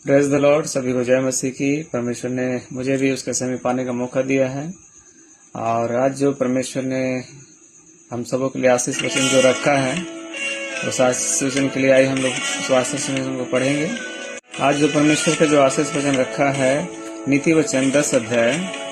Praise the Lord. सभी को जय मसीह की। परमेश्वर ने मुझे भी उसके समय पाने का मौका दिया है और आज जो परमेश्वर ने हम सबों के लिए आशीष वचन जो रखा है उस आशीष वचन के लिए आई हम लोग उस आशीष वचन को पढ़ेंगे। आज जो परमेश्वर का जो आशीष वचन रखा है नीति वचन 10 अध्याय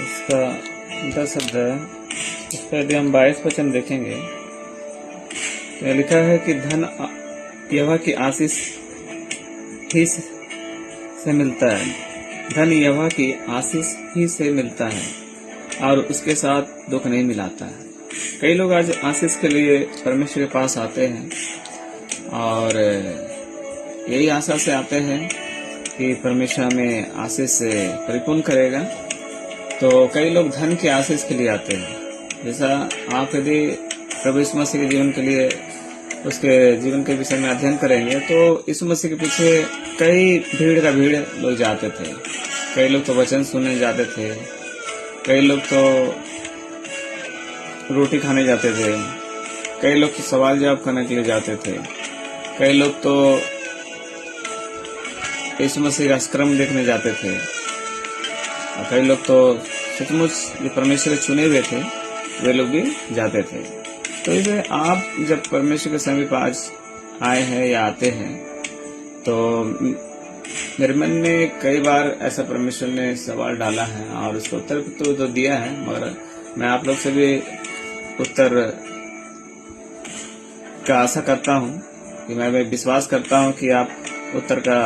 उसका 10 अध्याय उसका यदि हम 22 वचन देखेंगे तो लिखा है कि धन यहोवा की आशीष ही से मिलता है। धन यहोवा की आशीष ही से मिलता है और उसके साथ दुख नहीं मिलाता है। कई लोग आज आशीष के लिए परमेश्वर के पास आते हैं और यही आशा से आते हैं कि परमेश्वर हमें आशीष से परिपूर्ण करेगा। तो कई लोग धन की आशीष के लिए आते हैं। जैसा आप यदि प्रभु यीशु मसीह के जीवन के लिए उसके जीवन के विषय में अध्ययन करेंगे तो यीशु मसीह के पीछे कई भीड़ लोग जाते थे। कई लोग तो वचन सुनने जाते थे, कई लोग तो रोटी खाने जाते थे, कई लोग तो सवाल जवाब करने के लिए जाते थे, कई लोग तो यीशु मसीह का क्रम देखने जाते थे और कई लोग तो सचमुच जो परमेश्वर के चुने हुए थे वे लोग भी जाते थे। तो इसे आप जब परमेश्वर के समीप आज आए हैं या आते हैं तो मेरे मन में कई बार ऐसा परमेश्वर ने सवाल डाला है और उसका उत्तर तो दिया है, मगर मैं आप लोग से भी उत्तर का आशा करता हूं कि मैं विश्वास करता हूं कि आप उत्तर का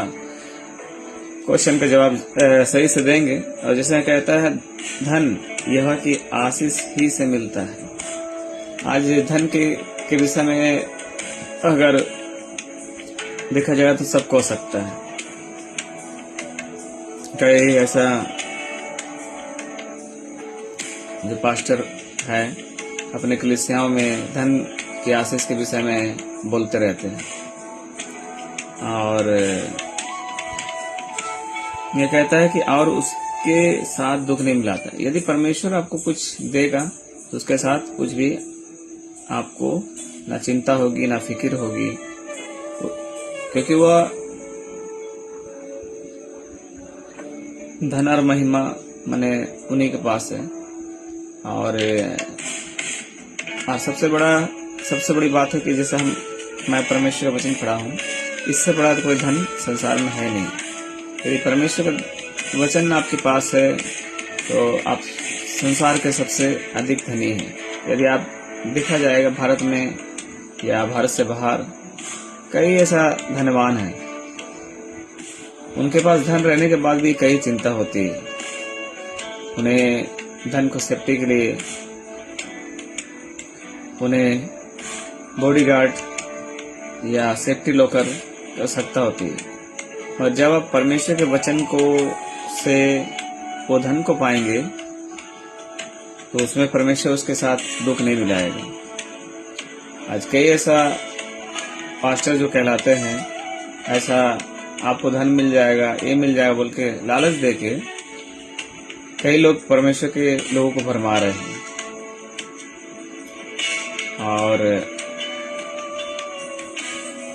क्वेश्चन का जवाब सही से देंगे। और जैसे कहता है धन यहोवा की आशीष ही से मिलता है। आज धन के विषय में अगर देखा जाए तो सबको हो सकता है। कई ऐसा जो पास्टर है अपने कलीसियाओं में धन की आशीष के विषय में बोलते रहते हैं और यह कहता है कि और उसके साथ दुख नहीं मिलाता। यदि परमेश्वर आपको कुछ देगा तो उसके साथ कुछ भी आपको ना चिंता होगी ना फिक्र होगी, क्योंकि वह धन और महिमा माने उन्हीं के पास है। और सबसे बड़ी बात है कि जैसे मैं परमेश्वर का वचन पढ़ा हूँ, इससे बड़ा तो कोई धन संसार में है नहीं। यदि परमेश्वर का वचन आपके पास है तो आप संसार के सबसे अधिक धनी हैं। यदि आप देखा जाएगा भारत में या भारत से बाहर कई ऐसा धनवान है, उनके पास धन रहने के बाद भी कई चिंता होती है। उन्हें धन को सेफ्टी के लिए उन्हें बॉडीगार्ड या सेफ्टी लॉकर की आवश्यकता होती है। और जब आप परमेश्वर के वचन को से वो धन को पाएंगे तो उसमें परमेश्वर उसके साथ दुख नहीं मिलाएगा। आज कई ऐसा पास्टर जो कहलाते हैं ऐसा आपको धन मिल जाएगा, ये मिल जाएगा बोल के लालच देके कई लोग परमेश्वर के लोगों को भरमा रहे हैं और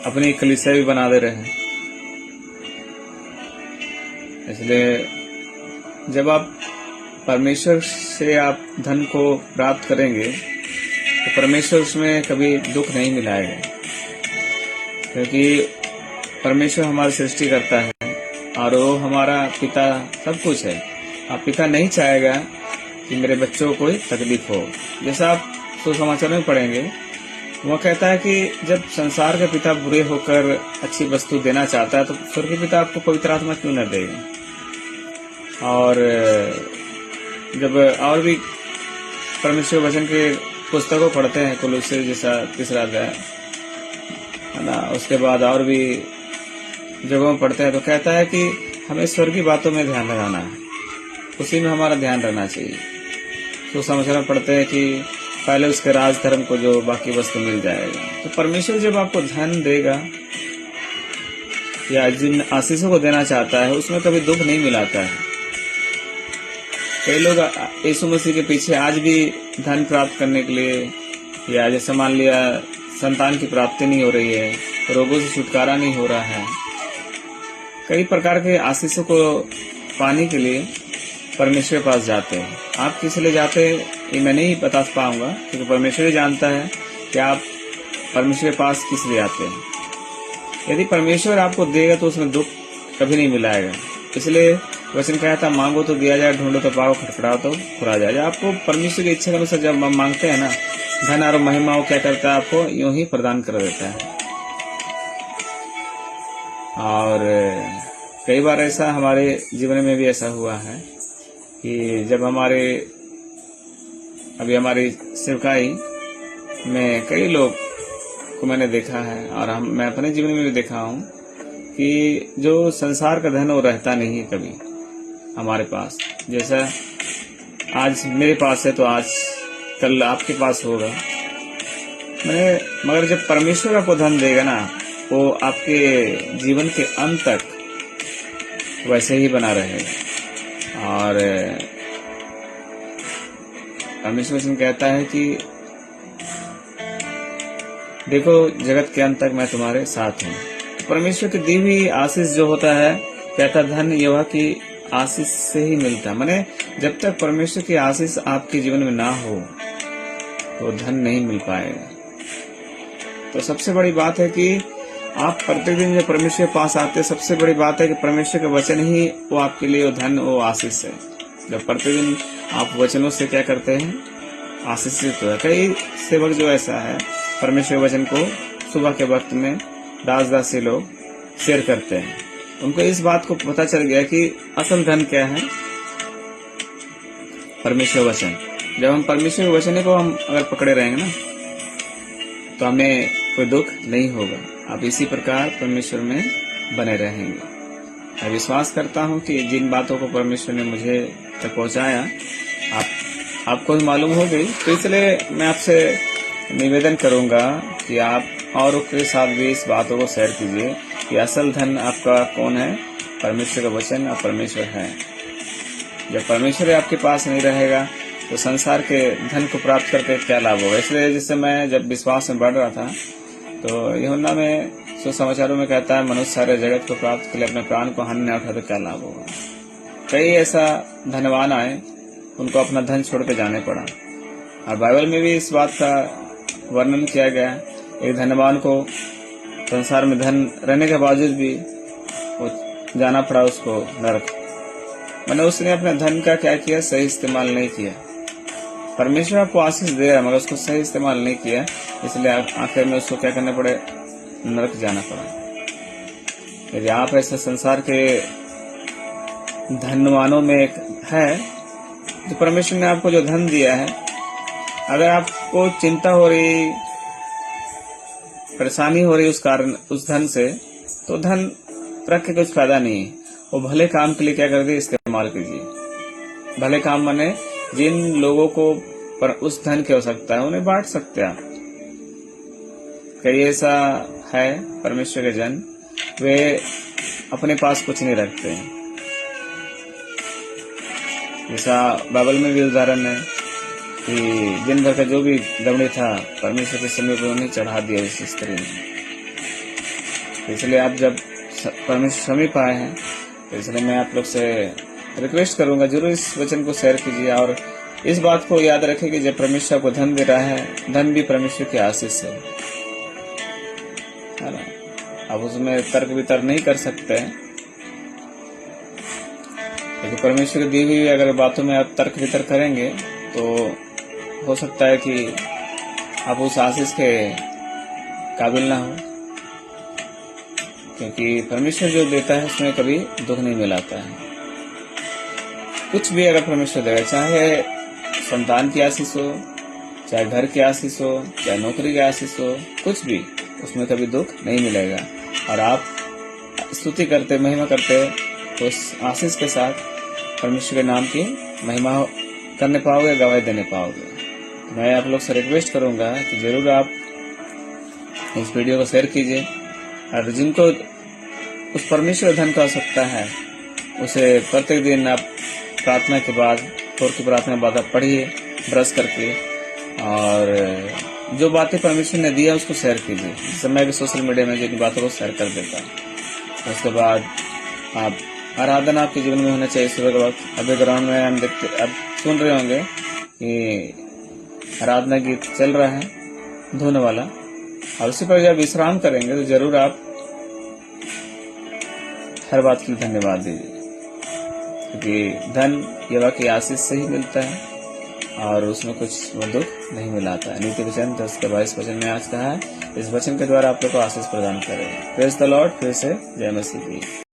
अपनी कलीसिया भी बना दे रहे हैं। इसलिए जब आप परमेश्वर से आप धन को प्राप्त करेंगे तो परमेश्वर उसमें कभी दुख नहीं मिलाएगा, क्योंकि परमेश्वर हमारी सृष्टि करता है और वो हमारा पिता सब कुछ है। आप पिता नहीं चाहेगा कि मेरे बच्चों को कोई तकलीफ हो। जैसा आप सुसमाचार में पढ़ेंगे वो कहता है कि जब संसार का पिता बुरे होकर अच्छी वस्तु देना चाहता है तो स्वर्गीय पिता आपको पवित्र आत्मा क्यों न देगा। और जब और भी परमेश्वर वचन के पुस्तकों पढ़ते हैं कुलुस्सी जैसा 3 अध्याय है ना, उसके बाद और भी जगहों पढ़ते हैं तो कहता है कि हमें स्वर्गीय बातों में ध्यान लगाना है, उसी में हमारा ध्यान रहना चाहिए। तो समाचार पढ़ते हैं कि पहले उसके राज धर्म को जो बाकी वस्तु मिल जाएगा। तो परमेश्वर जब आपको धन देगा या जिन आशीषों को देना चाहता है उसमें कभी दुख नहीं मिलाता है। कई लोग यीशु मसीह के पीछे आज भी धन प्राप्त करने के लिए, या जैसे मान लिया संतान की प्राप्ति नहीं हो रही है, रोगों से छुटकारा नहीं हो रहा है, कई प्रकार के आशीषों को पाने के लिए परमेश्वर के पास जाते हैं। आप किस लिए जाते हैं ये मैं नहीं बता पाऊंगा, क्योंकि परमेश्वर ही जानता है कि आप परमेश्वर के पास किस लिए आते हैं। यदि परमेश्वर आपको देगा तो उसमें दुख कभी नहीं मिलाएगा। इसलिए वचन कहा था, मांगो तो दिया जाए, ढूंढो तो पाओ, खटखटाओ तो खुला जाए। आपको परमेश्वर की इच्छा के अनुसार जब हम मांगते हैं ना, धन और महिमा वो क्या करता है, आपको यूं ही प्रदान कर देता है। और कई बार ऐसा हमारे जीवन में भी ऐसा हुआ है कि जब अभी हमारी सेवकाई में कई लोग को मैंने देखा है, और मैं अपने जीवन में भी देखा हूँ कि जो संसार का धन वो रहता नहीं है कभी हमारे पास। जैसा आज मेरे पास है तो आज कल आपके पास होगा, मगर जब परमेश्वर आपको धन देगा ना, वो आपके जीवन के अंत तक वैसे ही बना रहेगा। और परमेश्वर वचन कहता है कि देखो जगत के अंत तक मैं तुम्हारे साथ हूँ। परमेश्वर की दी हुई आशीष जो होता है, कहता धन यहोवा की आशीष से ही मिलता है। माने जब तक परमेश्वर की आशीष आपके जीवन में ना हो तो धन नहीं मिल पाएगा। तो सबसे बड़ी बात है कि आप प्रत्येक दिन जब परमेश्वर के पास आते हैं, सबसे बड़ी बात है कि परमेश्वर का वचन ही वो आपके लिए वो धन, वो आशीष है। जब प्रत्येक दिन आप वचनों से क्या करते हैं, आशीषित हो। कई सेवक जो ऐसा है, परमेश्वर के वचन को सुबह के वक्त में दासी लोग शेयर करते हैं। उनको इस बात को पता चल गया कि असल धन क्या है, परमेश्वर वचन। जब हम परमेश्वर के वचन को हम अगर पकड़े रहेंगे ना, तो हमें कोई दुख नहीं होगा। आप इसी प्रकार परमेश्वर में बने रहेंगे। मैं विश्वास करता हूँ कि जिन बातों को परमेश्वर ने मुझे तक पहुँचाया आपको भी मालूम हो गई। तो इसलिए मैं आपसे निवेदन करूंगा कि आप और के साथ भी इस बातों को शेयर कीजिए कि असल धन आपका कौन है, परमेश्वर का वचन और परमेश्वर है। जब परमेश्वर आपके पास नहीं रहेगा तो संसार के धन को प्राप्त करके क्या लाभ होगा। इसलिए जैसे मैं जब विश्वास में बढ़ रहा था, तो यूहन्ना में सुसमाचारों में कहता है, मनुष्य सारे जगत को प्राप्त के लिए अपने प्राण को हानि न उठा तो क्या लाभ होगा। कई ऐसा धनवान आए, उनको अपना धन छोड़ के जाने पड़ा। और बाइबल में भी इस बात का वर्णन किया गया। एक धनवान को संसार में धन रहने के बावजूद भी वो जाना पड़ा उसको नरक। मैंने उसने अपने धन का क्या किया, सही इस्तेमाल नहीं किया। परमेश्वर आपको आशीष दे रहा है, मगर उसको सही इस्तेमाल नहीं किया, इसलिए आखिर में उसको क्या करना पड़े, नरक जाना पड़ा। यदि आप ऐसे संसार के धनवानों में एक है, तो परमेश्वर ने आपको जो धन दिया है, अगर आपको चिंता हो रही, परेशानी हो रही उस कारण उस धन से, तो धन रख के कुछ फायदा नहीं है। वो भले काम के लिए क्या कर दे, इस्तेमाल कीजिए। भले काम माने जिन लोगों को पर उस धन की आवश्यकता है उन्हें बांट सकते हैं आप। कई ऐसा है परमेश्वर के जन, वे अपने पास कुछ नहीं रखते हैं। जैसा बाइबल में भी उदाहरण है कि दिन भर का जो भी दमड़ी था, परमेश्वर के समय पर उन्हें चढ़ा दिया उस स्त्री ने। इसलिए आप जब परमेश्वर समीप आए हैं, तो इसलिए मैं आप लोग से रिक्वेस्ट करूंगा, जरूर इस वचन को शेयर कीजिए और इस बात को याद रखें कि जब परमेश्वर को धन दे रहा है, धन भी परमेश्वर की आशीष है ना। आप उसमें तर्क वितर्क नहीं कर सकते हैं, लेकिन परमेश्वर की दी हुई अगर बातों में आप तर्क वितर्क करेंगे तो हो सकता है कि आप उस आशीष के काबिल ना हो, क्योंकि परमेश्वर जो देता है उसमें कभी दुख नहीं मिलाता है। कुछ भी अगर परमेश्वर देगा, चाहे संतान की आशीष हो, चाहे घर की आशीष हो, चाहे नौकरी की आशीष हो, कुछ भी, उसमें कभी दुख नहीं मिलेगा। और आप स्तुति करते, महिमा करते, तो उस आशीष के साथ परमेश्वर के नाम की महिमा करने पाओगे, गवाही देने पाओगे। मैं आप लोग से रिक्वेस्ट करूंगा कि जरूर आप इस वीडियो को शेयर कीजिए, और जिनको उस परमेश्वर धन का आवश्यकता है, उसे प्रत्येक दिन आप प्रार्थना के बाद थोर की प्रार्थना बाधा पढ़िए ब्रश करके, और जो बातें परमेश्वर ने दिया उसको शेयर कीजिए। जैसे मैं भी सोशल मीडिया में जिन बातों को शेयर कर देता हूँ। उसके बाद आप आराधना आपके जीवन में होना चाहिए सुबह के वक्त। अभी ग्राउंड में हम देखते, अब सुन रहे होंगे कि आराधना गीत चल रहा है धुन वाला, और उसी पर जब विश्राम करेंगे तो जरूर आप हर बात के लिए धन्यवाद दीजिए, क्योंकि धन यहोवा की आशीष से ही मिलता है और उसमें कुछ वो दुख नहीं मिलाता है। नीति वचन 10:22 वचन में आज कहा है, इस वचन के द्वारा आप लोग को आशीष प्रदान करेगा। Praise the Lord. फिर से जय मसीह की।